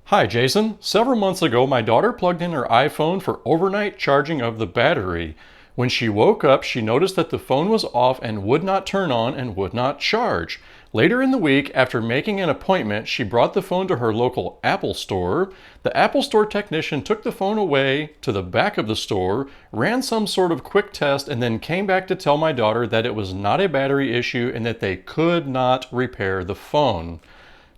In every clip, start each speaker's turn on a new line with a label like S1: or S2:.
S1: Hi Jason, several months ago my daughter plugged in her iPhone for overnight charging of the battery. When she woke up, she noticed that the phone was off and would not turn on and would not charge. Later in the week, after making an appointment, she brought the phone to her local Apple store. The Apple store technician took the phone away to the back of the store, ran some sort of quick test, and then came back to tell my daughter that it was not a battery issue and that they could not repair the phone.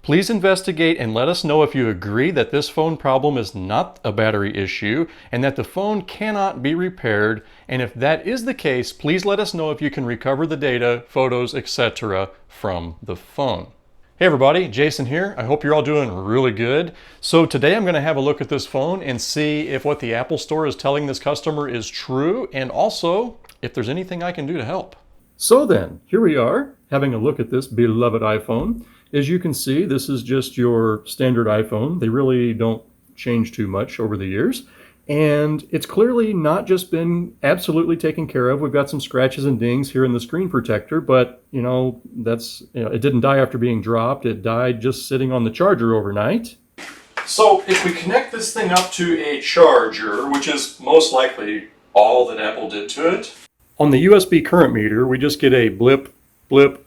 S1: Please investigate and let us know if you agree that this phone problem is not a battery issue and that the phone cannot be repaired. And if that is the case, please let us know if you can recover the data, photos, etc. from the phone. Hey everybody, Jason here. I hope you're all doing really good. So today I'm going to have a look at this phone and see if what the Apple Store is telling this customer is true, and also if there's anything I can do to help. So then, here we are having a look at this beloved iPhone. As you can see, this is just your standard iPhone. They really don't change too much over the years. And it's clearly not just been absolutely taken care of. We've got some scratches and dings here in the screen protector, but it didn't die after being dropped. It died just sitting on the charger overnight. So if we connect this thing up to a charger, which is most likely all that Apple did to it, on the USB current meter, we just get a blip, blip,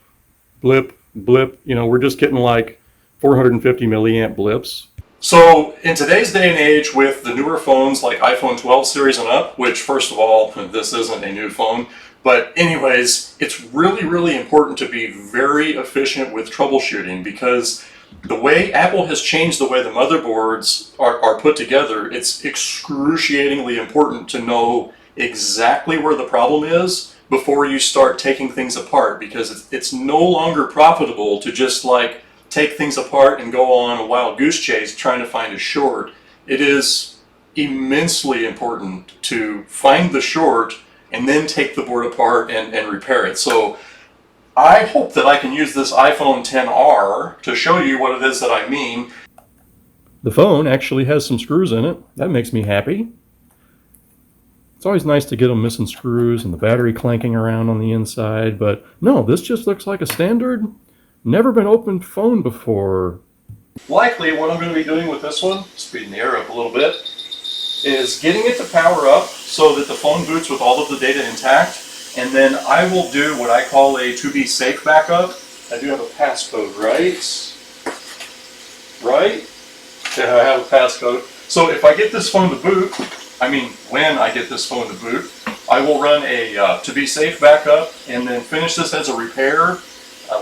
S1: blip, blip. We're just getting like 450 milliamp blips. So in today's day and age with the newer phones like iPhone 12 series and up, which first of all, this isn't a new phone, but anyways, it's really, really important to be very efficient with troubleshooting, because the way Apple has changed the way the motherboards are put together, it's excruciatingly important to know exactly where the problem is before you start taking things apart, because it's no longer profitable to just like take things apart and go on a wild goose chase trying to find a short. It is immensely important to find the short and then take the board apart and repair it. So I hope that I can use this iPhone XR to show you what it is that I mean. The phone actually has some screws in it. That makes me happy. It's always nice to get them missing screws and the battery clanking around on the inside, but no, this just looks like a standard, never been opened phone before. Likely what I'm going to be doing with this one, speeding the air up a little bit, is getting it to power up so that the phone boots with all of the data intact, and then I will do what I call a to be safe backup. I do have a passcode, right? Right? Yeah, I have a passcode. So if I get this phone to boot, when I get this phone to boot, I will run a to be safe backup and then finish this as a repair.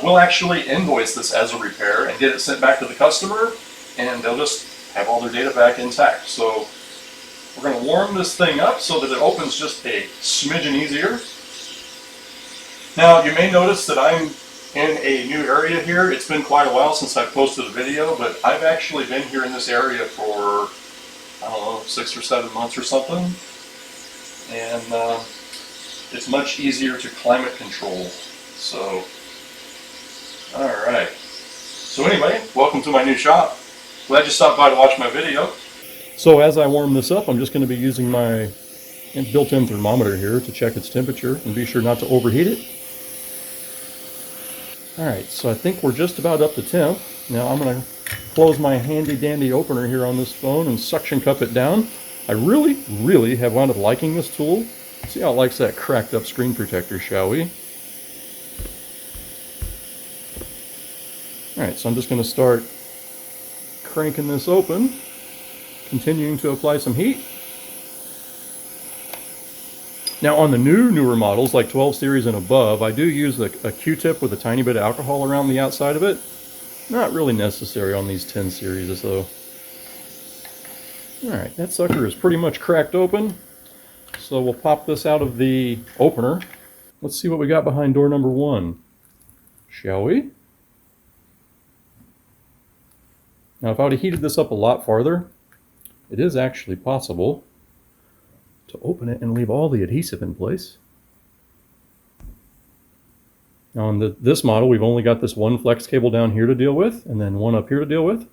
S1: We'll actually invoice this as a repair and get it sent back to the customer, and they'll just have all their data back intact. So we're going to warm this thing up so that it opens just a smidgen easier. Now you may notice that I'm in a new area here. It's been quite a while since I've posted a video, but I've actually been here in this area for, I don't know, 6 or 7 months or something, and it's much easier to climate control. So, alright. So anyway, welcome to my new shop. Glad you stopped by to watch my video. So as I warm this up, I'm just going to be using my built-in thermometer here to check its temperature and be sure not to overheat it. Alright, so I think we're just about up to temp. Now I'm going to close my handy dandy opener here on this phone and suction cup it down. I really have wound up liking this tool. See how it likes that cracked up screen protector, shall we? Alright, so I'm just going to start cranking this open, continuing to apply some heat. Now on the newer models, like 12 series and above, I do use a Q-tip with a tiny bit of alcohol around the outside of it. Not really necessary on these 10 series though. Alright, that sucker is pretty much cracked open. So we'll pop this out of the opener. Let's see what we got behind door number 1. Shall we? Now if I would have heated this up a lot farther, it is actually possible to open it and leave all the adhesive in place. Now on this model, we've only got this one flex cable down here to deal with, and then one up here to deal with.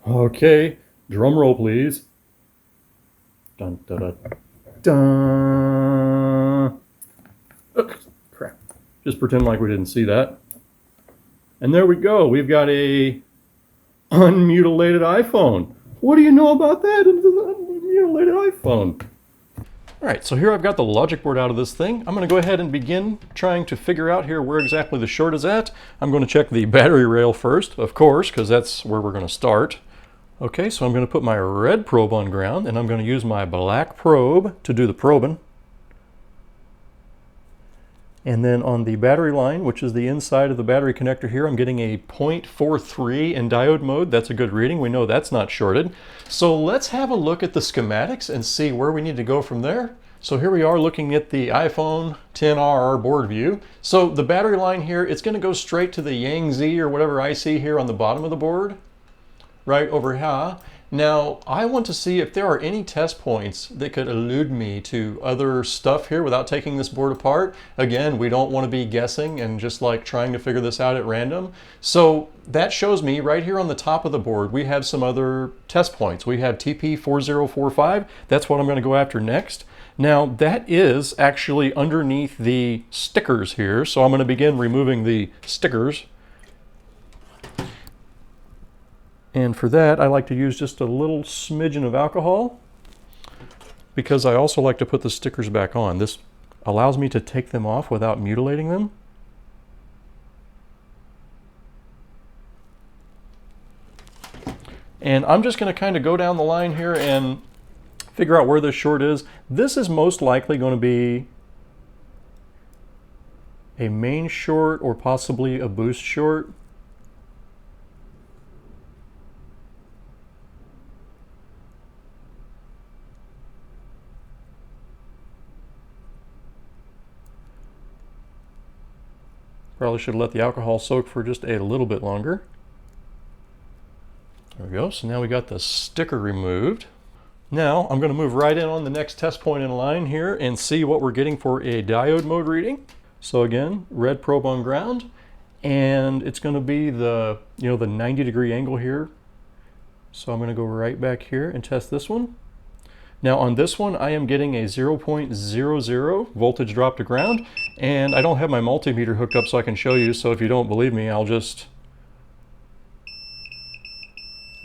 S1: Okay, drum roll please. Dun, dun, dun, dun. Oops, crap. Just pretend like we didn't see that. And there we go. We've got a unmutilated iPhone. What do you know about that? It's an unmutilated iPhone. All right, so here I've got the logic board out of this thing. I'm going to go ahead and begin trying to figure out here where exactly the short is at. I'm going to check the battery rail first, of course, because that's where we're going to start. Okay, so I'm going to put my red probe on ground, and I'm going to use my black probe to do the probing. And then on the battery line, which is the inside of the battery connector here, I'm getting a 0.43 in diode mode. That's a good reading. We know that's not shorted. So let's have a look at the schematics and see where we need to go from there. So here we are looking at the iPhone XR board view. So the battery line here, it's going to go straight to the Yang Z or whatever I see here on the bottom of the board, right over here. Now, I want to see if there are any test points that could elude me to other stuff here without taking this board apart. Again, we don't want to be guessing and just like trying to figure this out at random. So that shows me right here on the top of the board, we have some other test points. We have TP4045. That's what I'm going to go after next. Now, that is actually underneath the stickers here. So I'm going to begin removing the stickers. And for that, I like to use just a little smidgen of alcohol because I also like to put the stickers back on. This allows me to take them off without mutilating them. And I'm just going to kind of go down the line here and figure out where this short is. This is most likely going to be a main short or possibly a boost short. Probably should let the alcohol soak for just a little bit longer. There we go. So now we got the sticker removed. Now I'm going to move right in on the next test point in line here and see what we're getting for a diode mode reading. So again, red probe on ground, and it's going to be the, the 90-degree angle here. So I'm going to go right back here and test this one. Now on this one, I am getting a 0.00 voltage drop to ground, and I don't have my multimeter hooked up so I can show you, so if you don't believe me, I'll just...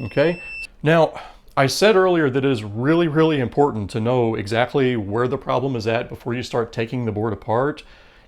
S1: Okay. Now, I said earlier that it is really, really important to know exactly where the problem is at before you start taking the board apart.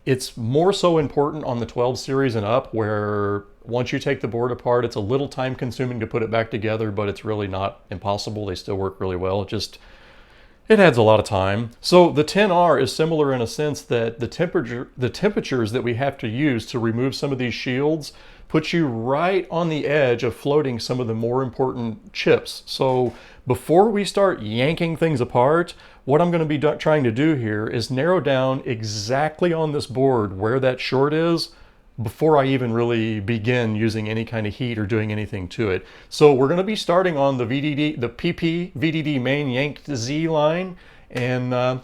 S1: It's more so important on the 12 series and up, where once you take the board apart, it's a little time consuming to put it back together, but it's really not impossible. They still work really well. It adds a lot of time. So the 10R is similar in a sense that the temperatures that we have to use to remove some of these shields put you right on the edge of floating some of the more important chips. So before we start yanking things apart, what I'm going to be trying to do here is narrow down exactly on this board where that short is before I even really begin using any kind of heat or doing anything to it. So we're going to be starting on the PP VDD main yanked Z line and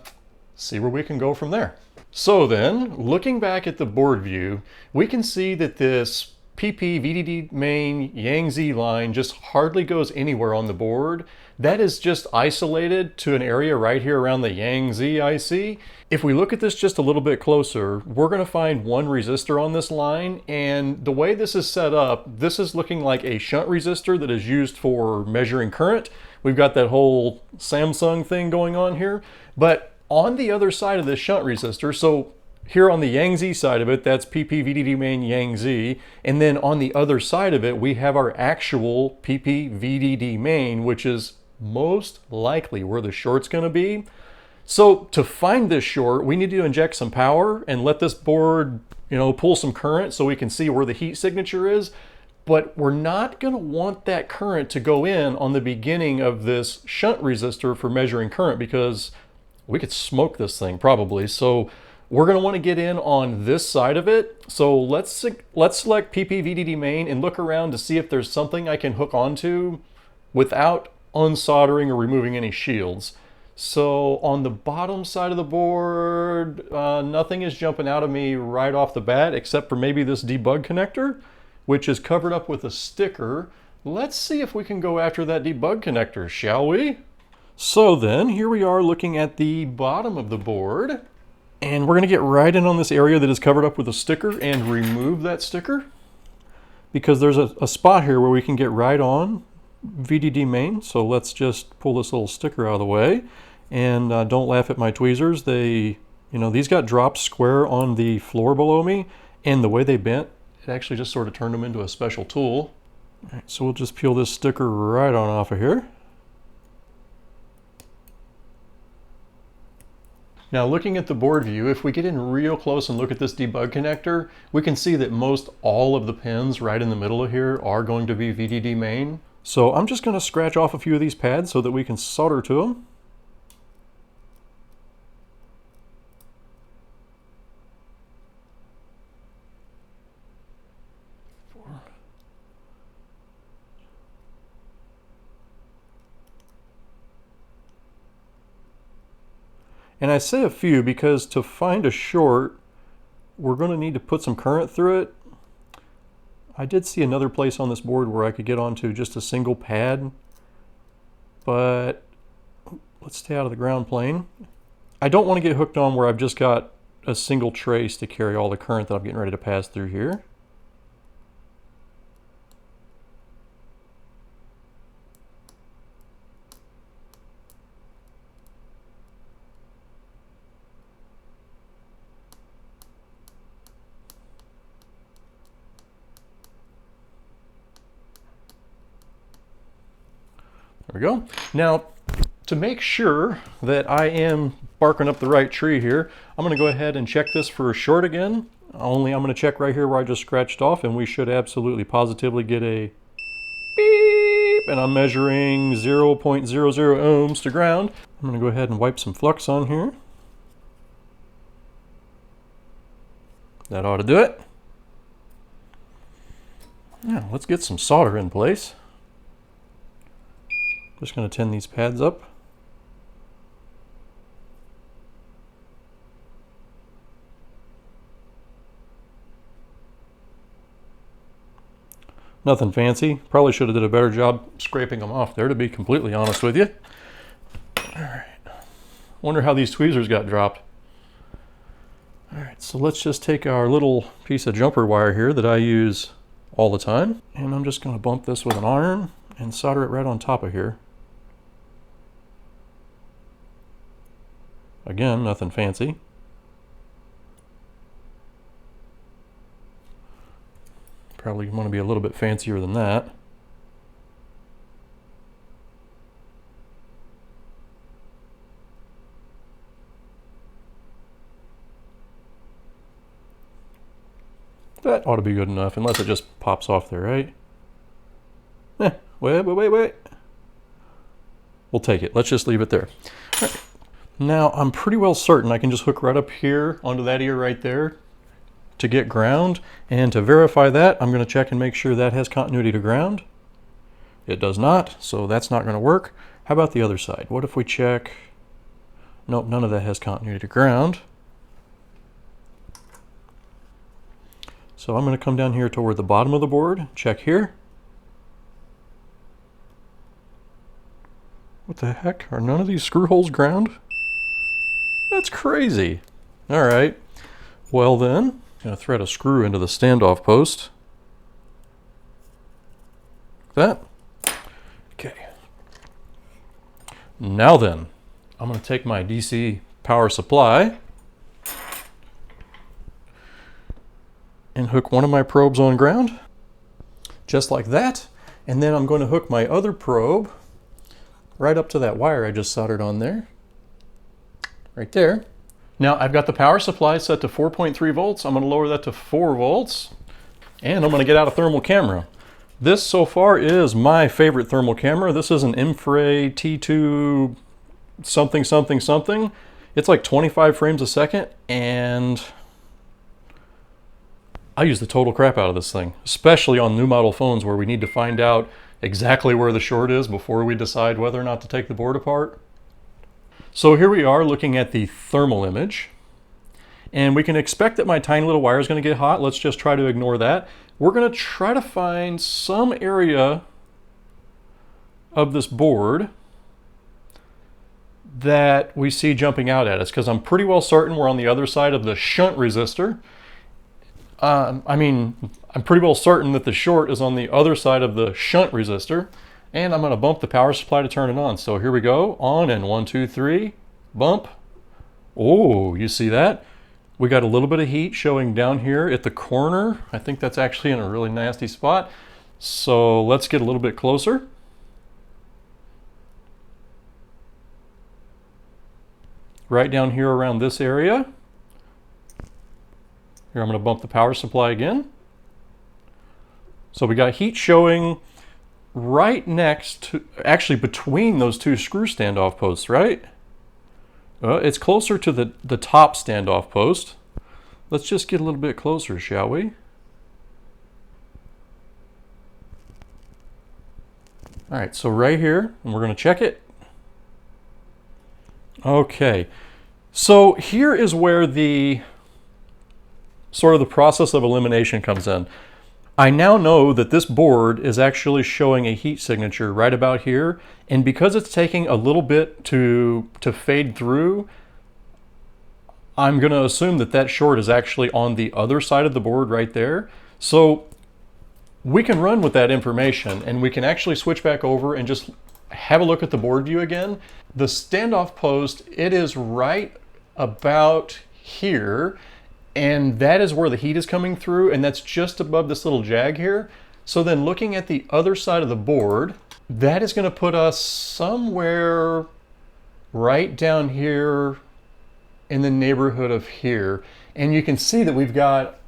S1: see where we can go from there. So then, looking back at the board view, we can see that this PP VDD main Yang Z line just hardly goes anywhere on the board. That is just isolated to an area right here around the Yang Z IC. If we look at this just a little bit closer, we're going to find one resistor on this line, and the way this is set up, this is looking like a shunt resistor that is used for measuring current. We've got that whole Samsung thing going on here, but on the other side of this shunt resistor, so here on the Yang Z side of it, that's PP VDD main Yang Z, and then on the other side of it, we have our actual PP VDD main, which is most likely where the short's going to be. So to find this short, we need to inject some power and let this board, pull some current so we can see where the heat signature is. But we're not going to want that current to go in on the beginning of this shunt resistor for measuring current, because we could smoke this thing probably. So we're going to want to get in on this side of it. So let's select PP VDD main and look around to see if there's something I can hook onto without unsoldering or removing any shields. So on the bottom side of the board, nothing is jumping out of me right off the bat, except for maybe this debug connector, which is covered up with a sticker. Let's see if we can go after that debug connector, shall we? So then, here we are looking at the bottom of the board. And we're going to get right in on this area that is covered up with a sticker and remove that sticker. Because there's a spot here where we can get right on VDD main. So let's just pull this little sticker out of the way. And don't laugh at my tweezers. These got dropped square on the floor below me. And the way they bent, it actually just sort of turned them into a special tool. All right, so we'll just peel this sticker right on off of here. Now looking at the board view, if we get in real close and look at this debug connector, we can see that most all of the pins right in the middle of here are going to be VDD main. So I'm just going to scratch off a few of these pads so that we can solder to them. And I say a few because to find a short, we're going to need to put some current through it. I did see another place on this board where I could get onto just a single pad, but let's stay out of the ground plane. I don't want to get hooked on where I've just got a single trace to carry all the current that I'm getting ready to pass through here. There we go. Now, to make sure that I am barking up the right tree here, I'm going to go ahead and check this for a short again. Only I'm going to check right here where I just scratched off, and we should absolutely positively get a beep. And I'm measuring 0.00 ohms to ground. I'm going to go ahead and wipe some flux on here. That ought to do it. Now, let's get some solder in place. Just going to tin these pads up. Nothing fancy. Probably should have did a better job scraping them off there, to be completely honest with you. All right. Wonder how these tweezers got dropped. All right, so let's just take our little piece of jumper wire here that I use all the time, and I'm just going to bump this with an iron and solder it right on top of here. Again, nothing fancy. Probably want to be a little bit fancier than that. That ought to be good enough, unless it just pops off there, right? Wait. We'll take it. Let's just leave it there. All right. Now, I'm pretty well certain I can just hook right up here onto that ear right there to get ground. And to verify that, I'm going to check and make sure that has continuity to ground. It does not, so that's not going to work. How about the other side? What if we check? Nope, none of that has continuity to ground. So I'm going to come down here toward the bottom of the board, check here. What the heck? Are none of these screw holes ground? That's crazy. All right. Well then, I'm going to thread a screw into the standoff post. Like that. Okay. Now then, I'm going to take my DC power supply and hook one of my probes on ground, just like that. And then I'm going to hook my other probe right up to that wire I just soldered on there. Right there. Now I've got the power supply set to 4.3 volts. I'm going to lower that to 4 volts. And I'm going to get out a thermal camera. This so far is my favorite thermal camera. This is an Infrared T2 something. It's like 25 frames a second, and I use the total crap out of this thing, especially on new model phones where we need to find out exactly where the short is before we decide whether or not to take the board apart. So here we are looking at the thermal image, and we can expect that my tiny little wire is going to get hot. Let's just try to ignore that. We're going to try to find some area of this board that we see jumping out at us, because I'm pretty well certain we're on the other side of the shunt resistor. I'm pretty well certain that the short is on the other side of the shunt resistor, and I'm going to bump the power supply to turn it on. So here we go, on, and 1, 2, 3, bump. Oh, you see that? We got a little bit of heat showing down here at the corner. I think that's actually in a really nasty spot. So let's get a little bit closer. Right down here around this area. Here, I'm going to bump the power supply again. So we got heat showing right next to, actually between those two screw standoff posts, right? It's closer to the top standoff post. Let's just get a little bit closer, shall we? All right, so right here, and we're going to check it. Okay, so here is where the sort of the process of elimination comes in. I now know that this board is actually showing a heat signature right about here, and because it's taking a little bit to fade through, I'm going to assume that that short is actually on the other side of the board right there. So we can run with that information, and we can actually switch back over and just have a look at the board view again. The standoff post, it is right about here, and that is where the heat is coming through, and that's just above this little jag here. So then looking at the other side of the board, that is going to put us somewhere right down here in the neighborhood of here. And you can see that we've got,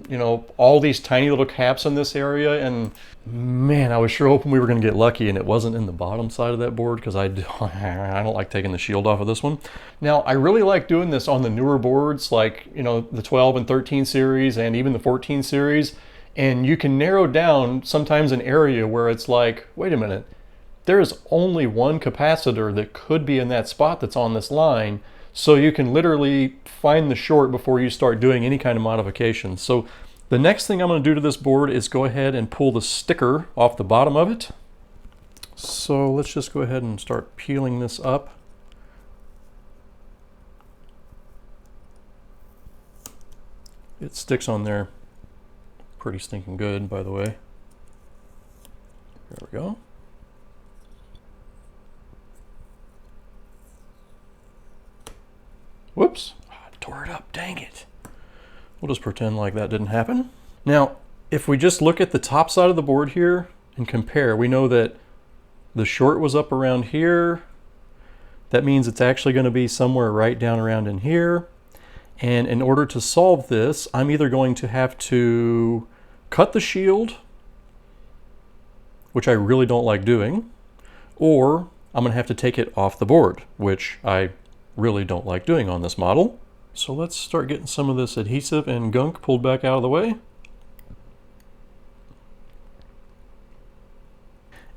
S1: you know, all these tiny little caps in this area, and man, I was sure hoping we were going to get lucky and it wasn't in the bottom side of that board, because I don't like taking the shield off of this one. Now, I really like doing this on the newer boards, like, you know, the 12 and 13 series and even the 14 series, and you can narrow down sometimes an area where it's like, wait a minute, there is only one capacitor that could be in that spot that's on this line. So you can literally find the short before you start doing any kind of modification. So the next thing I'm going to do to this board is go ahead and pull the sticker off the bottom of it. So let's just go ahead and start peeling this up. It sticks on there pretty stinking good, by the way. There we go. Whoops, I tore it up, dang it. We'll just pretend like that didn't happen. Now, if we just look at the top side of the board here and compare, we know that the short was up around here. That means it's actually going to be somewhere right down around in here. And in order to solve this, I'm either going to have to cut the shield, which I really don't like doing, or I'm going to have to take it off the board, which I really don't like doing on this model. So let's start getting some of this adhesive and gunk pulled back out of the way.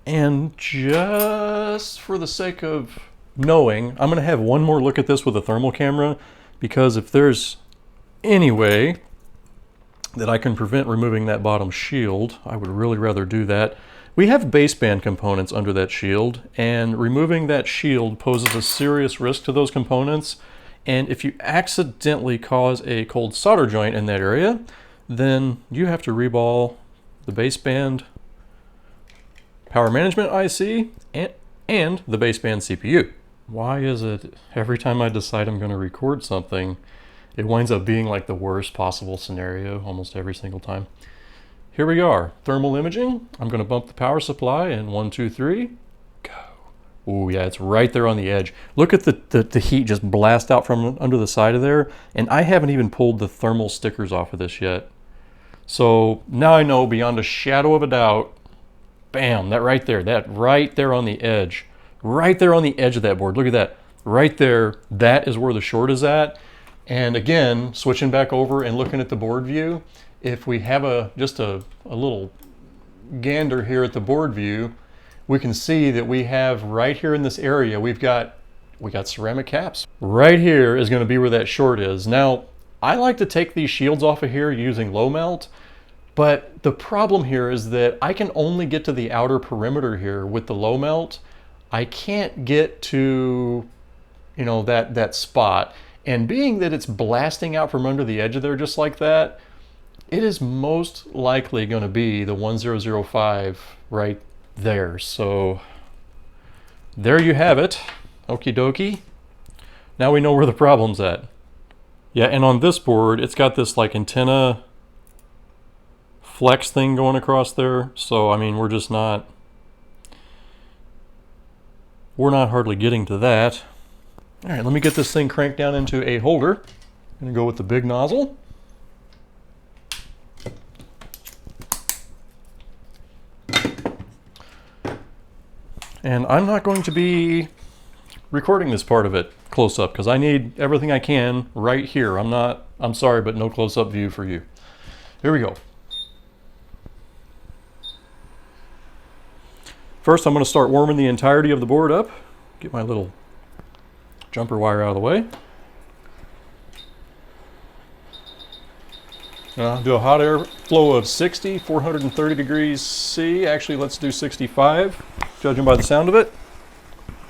S1: And just for the sake of knowing, I'm going to have one more look at this with a thermal camera, because if there's any way that I can prevent removing that bottom shield, I would really rather do that. We have baseband components under that shield, and removing that shield poses a serious risk to those components. And if you accidentally cause a cold solder joint in that area, then you have to reball the baseband power management IC and the baseband CPU. Why is it every time I decide I'm going to record something, it winds up being like the worst possible scenario almost every single time? Here we are, thermal imaging. I'm going to bump the power supply in 1, 2, 3, go. Oh yeah, it's right there on the edge. Look at the heat just blast out from under the side of there, and I haven't even pulled the thermal stickers off of this yet. So now I know beyond a shadow of a doubt, bam, that right there on the edge. Right there on the edge of that board, look at that. Right there, that is where the short is at. And again, switching back over and looking at the board view, if we have just a little gander here at the board view, we can see that we have right here in this area, we got ceramic caps. Right here is going to be where that short is. Now, I like to take these shields off of here using low melt. But the problem here is that I can only get to the outer perimeter here with the low melt. I can't get to, you know, that spot. And being that it's blasting out from under the edge of there just like that, it is most likely going to be the 1005 right there. So there you have it. Okie dokie. Now we know where the problem's at. Yeah, and on this board, it's got this like antenna flex thing going across there. So, I mean, we're not hardly getting to that. All right, let me get this thing cranked down into a holder. I'm gonna go with the big nozzle. And I'm not going to be recording this part of it close up because I need everything I can right here. I'm sorry, but no close up view for you. Here we go. First, I'm going to start warming the entirety of the board up. Get my little jumper wire out of the way. Do a hot air flow of 60, 430 degrees C. Actually, let's do 65, judging by the sound of it.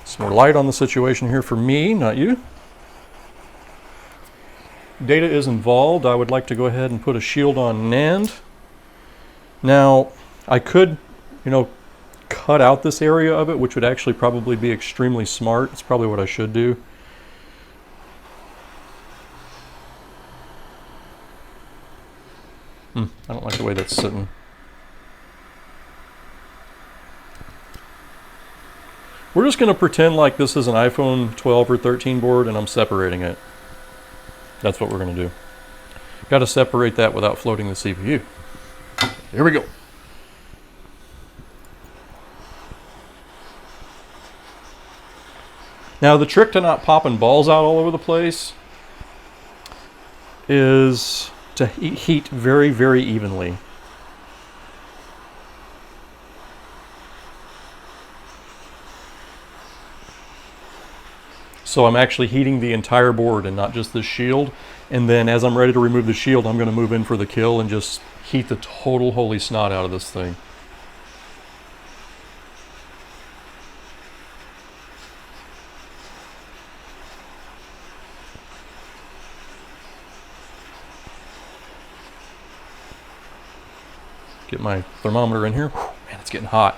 S1: Some more light on the situation here for me, not you. Data is involved. I would like to go ahead and put a shield on NAND. Now, I could, you know, cut out this area of it, which would actually probably be extremely smart. It's probably what I should do. I don't like the way that's sitting. We're just going to pretend like this is an iPhone 12 or 13 board and I'm separating it. That's what we're going to do. Got to separate that without floating the CPU. Here we go. Now the trick to not popping balls out all over the place is to heat very, very evenly. So I'm actually heating the entire board and not just this shield. And then as I'm ready to remove the shield, I'm going to move in for the kill and just heat the total holy snot out of this thing. Get my thermometer in here. Whew, man, it's getting hot.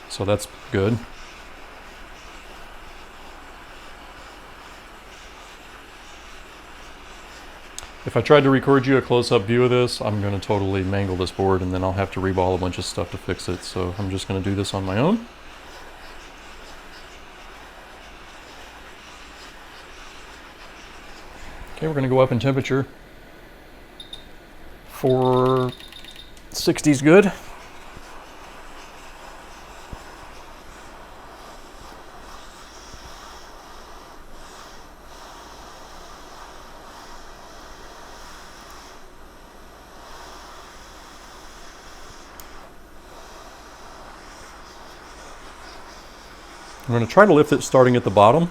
S1: So that's good. If I tried to record you a close-up view of this, I'm going to totally mangle this board and then I'll have to reball a bunch of stuff to fix it. So I'm just going to do this on my own. Okay, we're going to go up in temperature. 460 is good. I'm going to try to lift it starting at the bottom.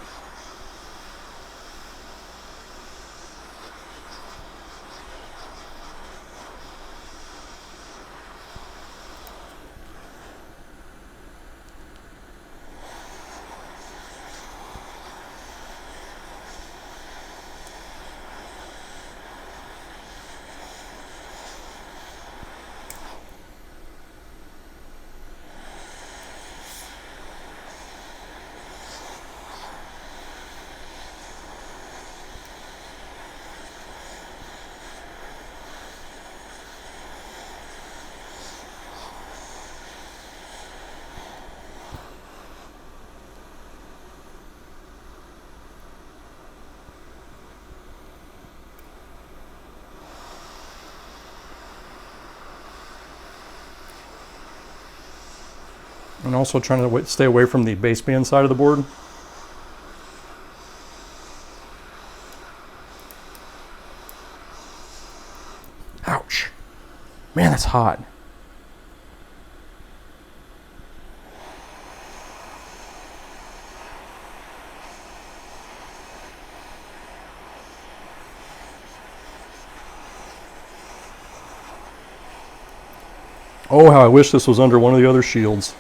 S1: And also trying to stay away from the baseband side of the board. Ouch. Man, that's hot. Oh, how I wish this was under one of the other shields.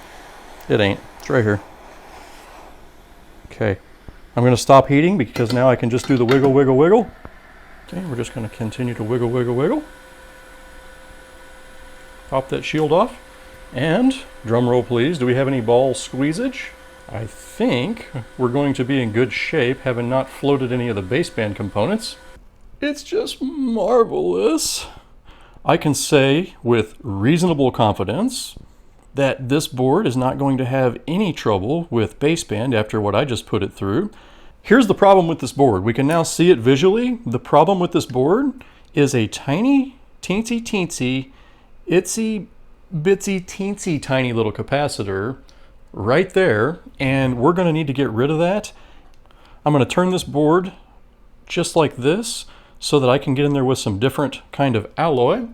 S1: It ain't. It's right here. Okay. I'm going to stop heating because now I can just do the wiggle, wiggle, wiggle. Okay, we're just going to continue to wiggle, wiggle, wiggle. Pop that shield off. And, drum roll please, do we have any ball squeezage? I think we're going to be in good shape, having not floated any of the baseband components. It's just marvelous. I can say with reasonable confidence that this board is not going to have any trouble with baseband after what I just put it through. Here's the problem with this board. We can now see it visually. The problem with this board is a tiny, teensy, teensy, itsy, bitsy, teensy, tiny little capacitor right there, and we're going to need to get rid of that. I'm going to turn this board just like this so that I can get in there with some different kind of alloy.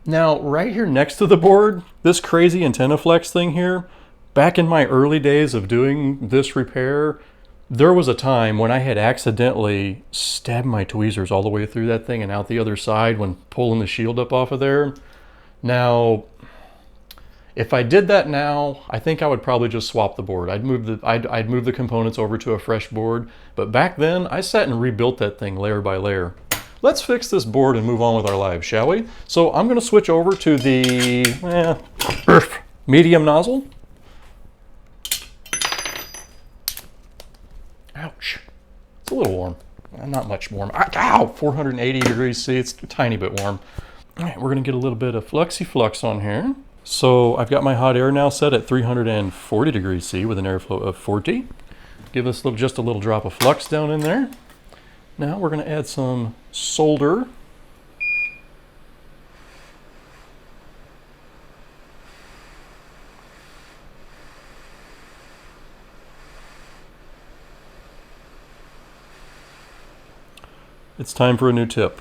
S1: Now, right here next to the board, this crazy antenna flex thing here, back in my early days of doing this repair, there was a time when I had accidentally stabbed my tweezers all the way through that thing and out the other side when pulling the shield up off of there. Now, if I did that now, I think I would probably just swap the board. I'd move the components over to a fresh board. But back then, I sat and rebuilt that thing layer by layer. Let's fix this board and move on with our lives, shall we? So I'm going to switch over to the medium nozzle. Ouch. It's a little warm. Not much warm. Ow! 480 degrees C. It's a tiny bit warm. All right, we're going to get a little bit of fluxy flux on here. So I've got my hot air now set at 340 degrees C with an airflow of 40. Give us just a little drop of flux down in there. Now we're going to add some solder. It's time for a new tip.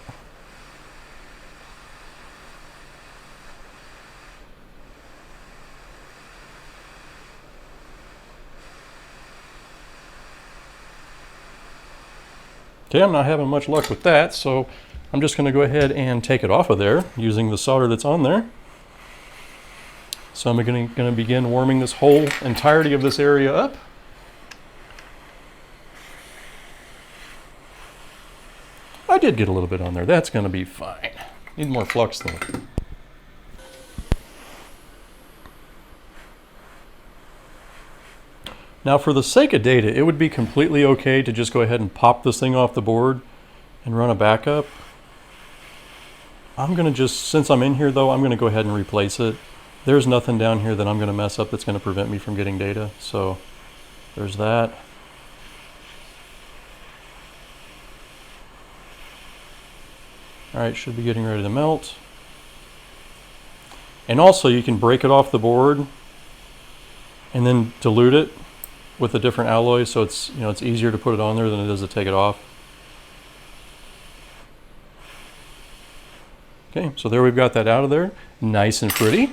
S1: Okay, I'm not having much luck with that, so I'm just going to go ahead and take it off of there using the solder that's on there. So I'm going to begin warming this whole entirety of this area up. I did get a little bit on there. That's going to be fine. Need more flux though. Now for the sake of data, it would be completely okay to just go ahead and pop this thing off the board and run a backup. I'm going to just, since I'm in here though, I'm going to go ahead and replace it. There's nothing down here that I'm going to mess up that's going to prevent me from getting data. So there's that. All right, should be getting ready to melt. And also you can break it off the board and then dilute it with a different alloy, so it's, you know, it's easier to put it on there than it is to take it off. Okay, so there we've got that out of there, nice and pretty.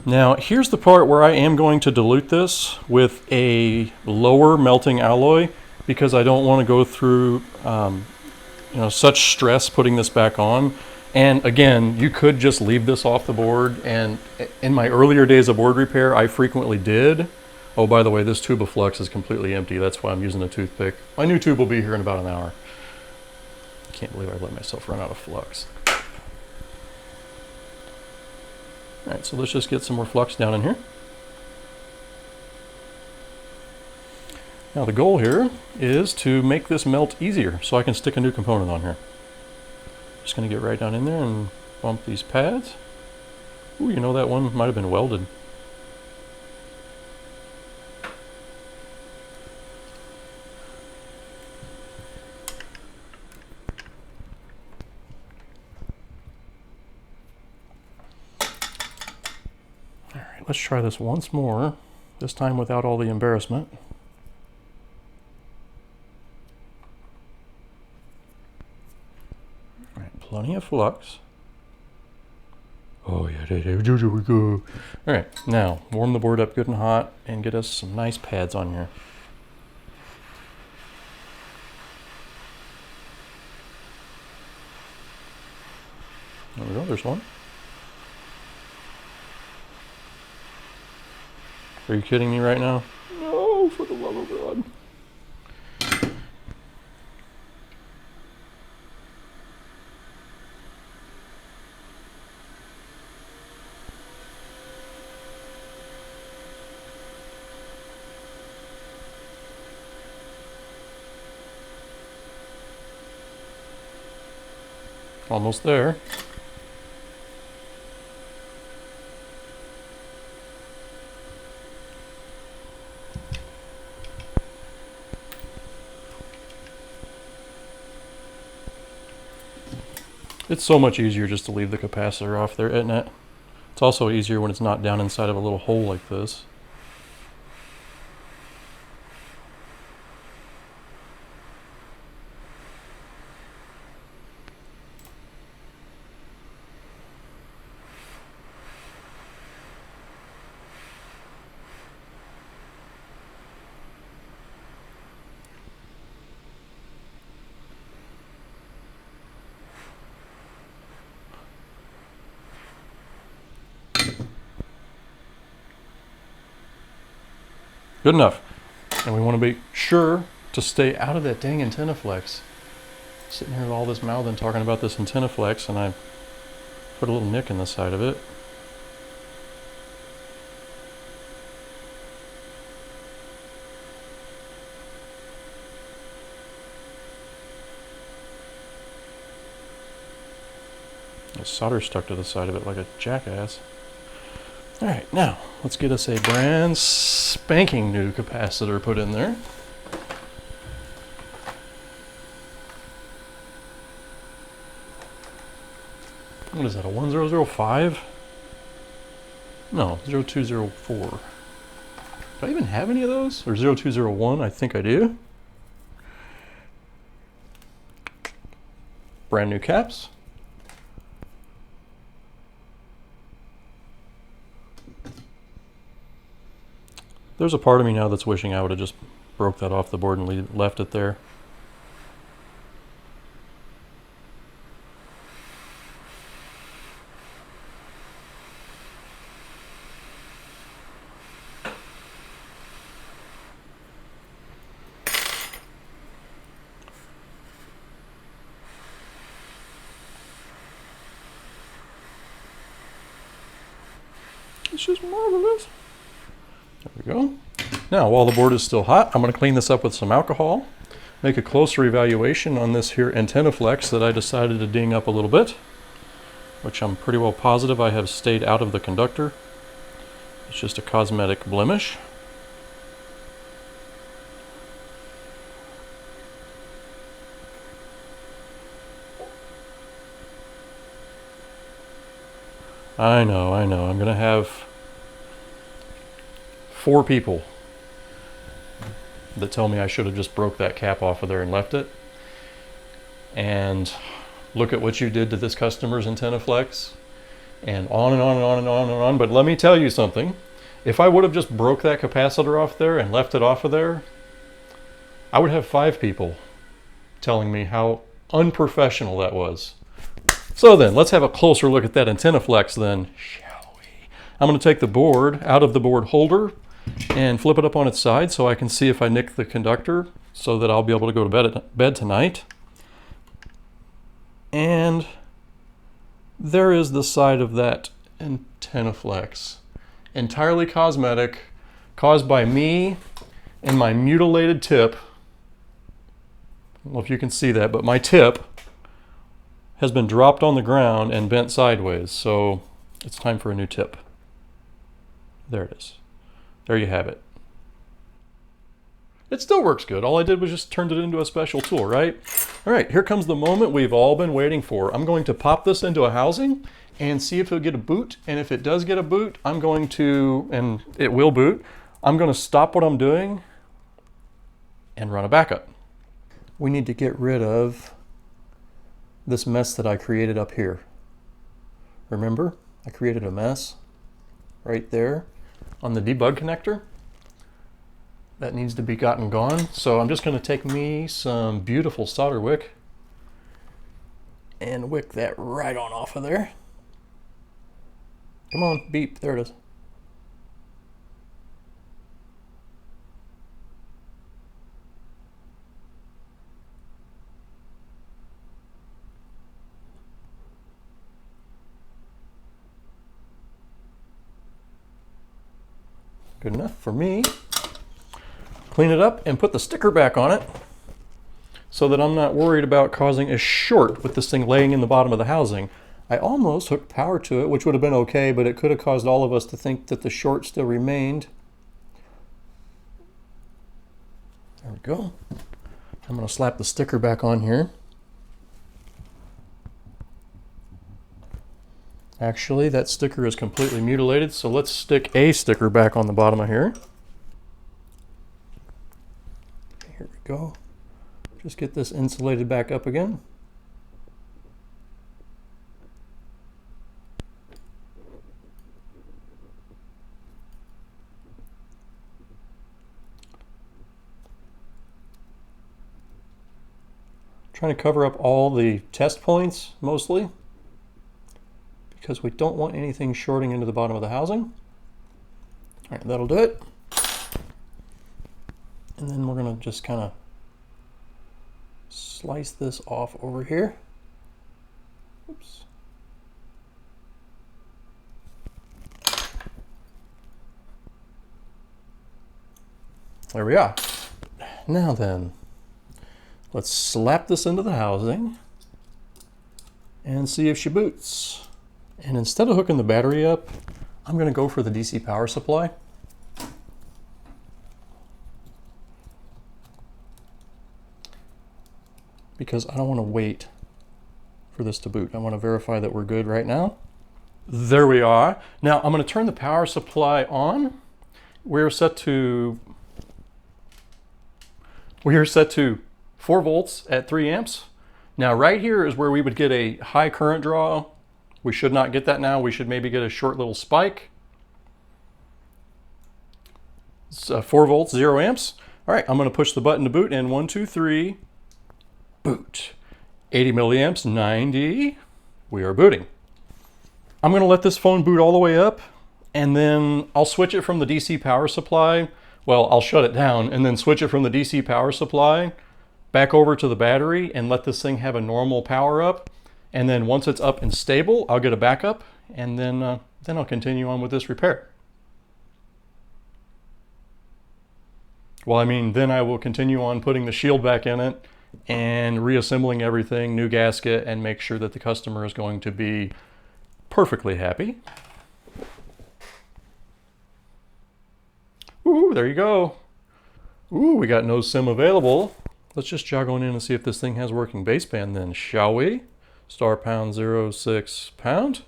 S1: Now here's the part where I am going to dilute this with a lower melting alloy because I don't want to go through you know, such stress putting this back on. And again, you could just leave this off the board, and in my earlier days of board repair, I frequently did. Oh, by the way, this tube of flux is completely empty. That's why I'm using a toothpick. My new tube will be here in about an hour. I can't believe I let myself run out of flux. All right, so let's just get some more flux down in here. Now the goal here is to make this melt easier so I can stick a new component on here. Just gonna get right down in there and bump these pads. Ooh, you know, that one might have been welded. All right, let's try this once more, this time without all the embarrassment. Plenty of flux. Oh yeah, there we go. All right, now warm the board up good and hot and get us some nice pads on here. There we go, there's one. Are you kidding me right now? No, for the love of God. Almost there. It's so much easier just to leave the capacitor off there, isn't it? It's also easier when it's not down inside of a little hole like this. Good enough. And we want to be sure to stay out of that dang antenna flex. Sitting here with all this mouthing talking about this antenna flex, and I put a little nick in the side of it. The solder stuck to the side of it like a jackass. Alright, now let's get us a brand spanking new capacitor put in there. What is that, a 1005? No, 0204. Do I even have any of those? Or 0201? I think I do. Brand new caps. There's a part of me now that's wishing I would have just broke that off the board and left it there. It's just marvelous. There we go. Now, while the board is still hot, I'm going to clean this up with some alcohol, make a closer evaluation on this here antenna flex that I decided to ding up a little bit, which I'm pretty well positive I have stayed out of the conductor. It's just a cosmetic blemish. I know. I'm going to have 4 people that tell me I should have just broke that cap off of there and left it. And look at what you did to this customer's antenna flex. And on and on and on and on and on. But let me tell you something. If I would have just broke that capacitor off there and left it off of there, I would have 5 people telling me how unprofessional that was. So then, let's have a closer look at that antenna flex then, shall we? I'm going to take the board out of the board holder and flip it up on its side so I can see if I nick the conductor so that I'll be able to go to bed tonight. And there is the side of that antenna flex. Entirely cosmetic, caused by me and my mutilated tip. I don't know if you can see that, but my tip has been dropped on the ground and bent sideways, so it's time for a new tip. There it is. There you have it. It still works good. All I did was just turned it into a special tool, right? All right, here comes the moment we've all been waiting for. I'm going to pop this into a housing and see if it'll get a boot. And if it does get a boot, I'm going to, and it will boot, I'm going to stop what I'm doing and run a backup. We need to get rid of this mess that I created up here. Remember, I created a mess right there on the debug connector. That needs to be gotten gone. So I'm just going to take me some beautiful solder wick and wick that right on off of there. Come on, beep, there it is. Good enough for me. Clean it up and put the sticker back on it so that I'm not worried about causing a short with this thing laying in the bottom of the housing. I almost hooked power to it, which would have been okay, but it could have caused all of us to think that the short still remained. There we go. I'm going to slap the sticker back on here. Actually, that sticker is completely mutilated, so let's stick a sticker back on the bottom of here. Here we go. Just get this insulated back up again. Trying to cover up all the test points mostly, because we don't want anything shorting into the bottom of the housing. All right, that'll do it. And then we're going to just kind of slice this off over here. Oops. There we are. Now then, let's slap this into the housing and see if she boots. And instead of hooking the battery up, I'm going to go for the DC power supply. Because I don't want to wait for this to boot. I want to verify that we're good right now. There we are. Now I'm going to turn the power supply on. We're set to 4 volts at 3 amps. Now right here is where we would get a high current draw. We should not get that now. We should maybe get a short little spike. It's 4 volts, 0 amps. All right, I'm going to push the button to boot, and 1, 2, 3, boot. 80 milliamps, 90. We are booting. I'm going to let this phone boot all the way up, and then I'll switch it from the DC power supply. Well, I'll shut it down and then switch it from the DC power supply back over to the battery and let this thing have a normal power up. And then once it's up and stable, I'll get a backup, and then I'll continue on with this repair. Well, I mean, then I will continue on putting the shield back in it and reassembling everything, new gasket, and make sure that the customer is going to be perfectly happy. Ooh, there you go. Ooh, we got no SIM available. Let's just jog on in and see if this thing has working baseband then, shall we? Star pound 06 pound.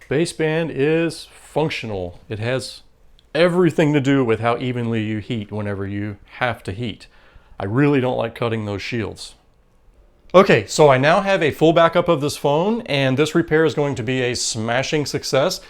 S1: Baseband is functional. It has everything to do with how evenly you heat whenever you have to heat. I really don't like cutting those shields. Okay, so I now have a full backup of this phone, and this repair is going to be a smashing success.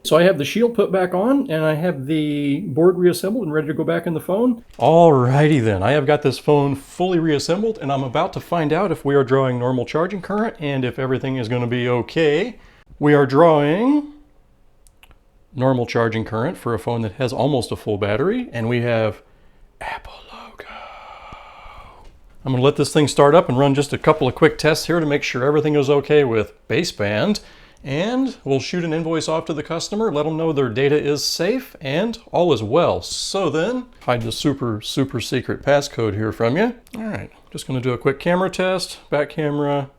S1: So I have the shield put back on, and I have the board reassembled and ready to go back in the phone. Alrighty then, I have got this phone fully reassembled, and I'm about to find out if we are drawing normal charging current and if everything is going to be okay. We are drawing normal charging current for a phone that has almost a full battery, and we have Apple logo. I'm going to let this thing start up and run just a couple of quick tests here to make sure everything is okay with baseband. And we'll shoot an invoice off to the customer, let them know their data is safe and all is well. So then, hide the super secret passcode here from you. All right, just gonna do a quick camera test, back camera,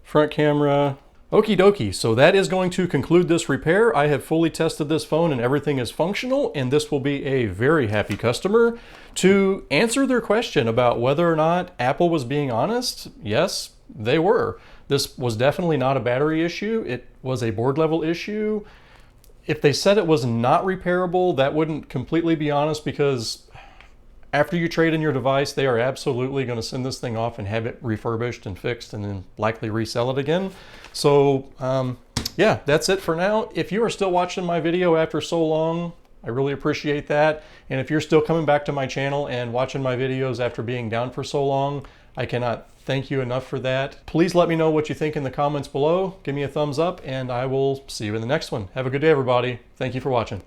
S1: front camera. Okie dokie, so that is going to conclude this repair. I have fully tested this phone and everything is functional, and this will be a very happy customer. To answer their question about whether or not Apple was being honest, yes, they were. This was definitely not a battery issue. It was a board level issue. If they said it was not repairable, that wouldn't completely be honest, because after you trade in your device, they are absolutely going to send this thing off and have it refurbished and fixed and then likely resell it again. So yeah, that's it for now. If you are still watching my video after so long, I really appreciate that. And if you're still coming back to my channel and watching my videos after being down for so long, I cannot thank you enough for that. Please let me know what you think in the comments below. Give me a thumbs up, and I will see you in the next one. Have a good day, everybody. Thank you for watching.